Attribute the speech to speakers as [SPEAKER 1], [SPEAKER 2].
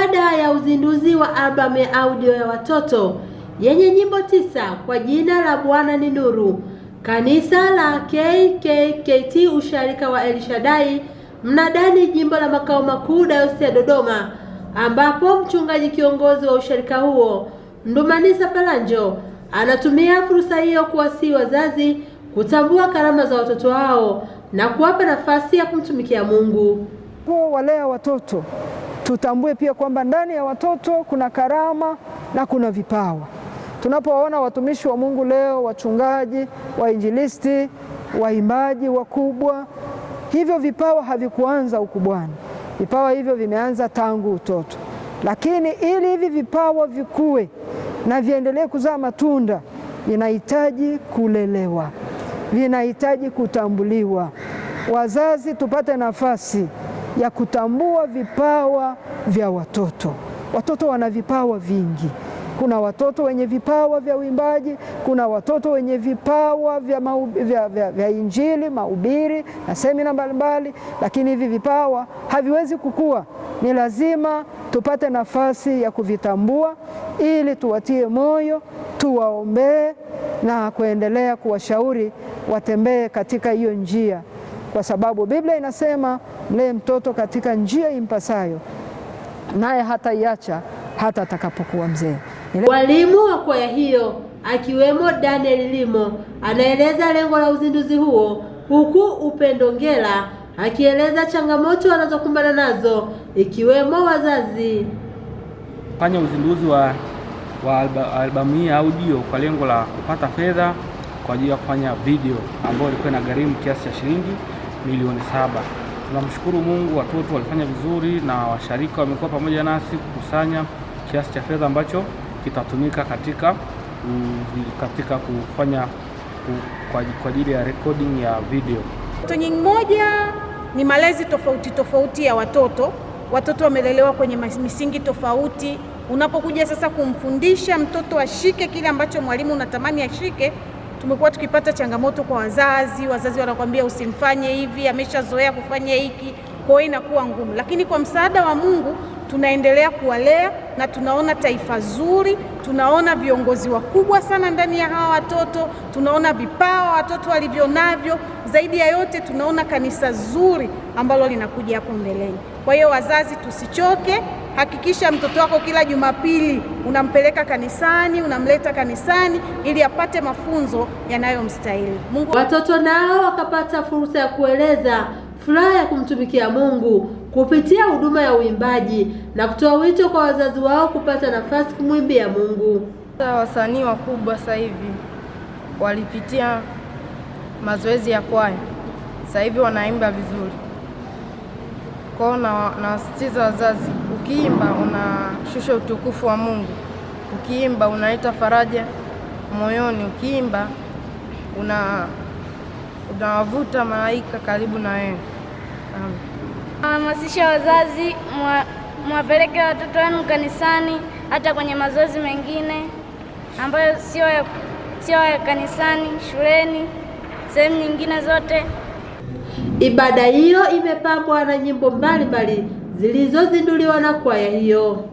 [SPEAKER 1] ibada ya uzinduzi wa albamu ya audio ya watoto yenye nyimbo 9 kwa jina la Bwana ni Nuru, kanisa la KKKT usharika wa El Shaddai Mnadani, jimbo la makao makuu Dayosisi ya Dodoma, ambapo mchungaji kiongozi wa usharika huo Ndumanisa Palanjo anatumia fursa hiyo kuwasihi wazazi kutambua karama za watoto wao na kuwapa nafasi ya kumtumikia Mungu.
[SPEAKER 2] Kwa walea watoto, tutambue pia kwamba ndani ya watoto kuna karama na kuna vipawa. Tunapoona watumishi wa Mungu leo, wachungaji, wainjilisti, waimbaji wakubwa, hivyo vipawa havikuanza ukubwani. Vipawa hivyo vimeanza tangu utoto. Lakini ili hivi vipawa vikue na viendelee kuzaa matunda, vinahitaji kulelewa, vinahitaji kutambuliwa. Wazazi tupate nafasi ya kutambua vipawa vya watoto. Watoto wana vipawa vingi. Kuna watoto wenye vipawa vya uimbaji, kuna watoto wenye vipawa vya injili, mahubiri na semina mbalimbali, lakini hivi vipawa haviwezi kukua. Ni lazima tupate nafasi ya kuvitambua ili tuwatie moyo, tuwaombee na kuendelea kuwashauri watembee katika hiyo njia, kwa sababu Biblia inasema mlee mtoto katika njia impasayo, naye hataiacha hata atakapokuwa mzee.
[SPEAKER 1] Walimu wa kwaya hiyo akiwemo Daniel Limo anaeleza lengo la uzinduzi huo, huku Upendo Ngela akieleza changamoto wanazokumbana nazo ikiwemo wazazi.
[SPEAKER 3] Fanya uzinduzi wa albamu hii audio kwa lengo la kupata fedha kwa ajili ya kufanya video ambayo ilikuwa inagharimu kiasi cha shilingi milioni 7. Tunamshukuru Mungu, watoto walifanya vizuri na washarika wamekuwa pamoja nasi kukusanya kiasi cha fedha ambacho kitatumika katika kufanya kwa ajili ya recording ya video.
[SPEAKER 4] Moja ni malezi tofauti ya watoto. Watoto wamelelewa kwenye misingi tofauti. Unapokuja sasa kumfundisha mtoto ashike kile ambacho mwalimu unatamani ashike, tumekuwa tukipata changamoto kwa wazazi. Wazazi wanakuambia usimfanye hivi, ameshazoea kufanya hiki, kwa hiyo inakuwa ngumu. Lakini kwa msaada wa Mungu tunaendelea kuwalea na tunaona taifa zuri, tunaona viongozi wakubwa sana ndani ya hawa watoto, tunaona vipawa watoto walivyonavyo. Zaidi ya yote tunaona kanisa zuri ambalo linakuja hapo mbeleni. Kwa hiyo wazazi, tusichoke. Hakikisha mtoto wako kila Jumapili unampeleka kanisani, unamleta kanisani ili apate mafunzo yanayomstahili. Mungu.
[SPEAKER 1] Watoto nao wakapata fursa ya kueleza furaha ya kumtumikia Mungu kupitia huduma ya uimbaji na kutoa wito kwa wazazi wao kupata nafasi kumwimbia Mungu.
[SPEAKER 5] Wasanii wakubwa sasa hivi walipitia mazoezi ya kwaya, sasa hivi wanaimba vizuri. Kwa hiyo nawasisitiza wazazi, ukiimba unashusha utukufu wa Mungu, ukiimba unaleta faraja moyoni, ukiimba unawavuta malaika karibu na wewe.
[SPEAKER 6] Hamasisha wazazi, mwapeleke watoto wenu kanisani, hata kwenye mazoezi mengine ambayo sio ya kanisani, shuleni, sehemu nyingine zote.
[SPEAKER 1] Ibada hiyo imepambwa na nyimbo mbalimbali zilizozinduliwa na kwaya hiyo.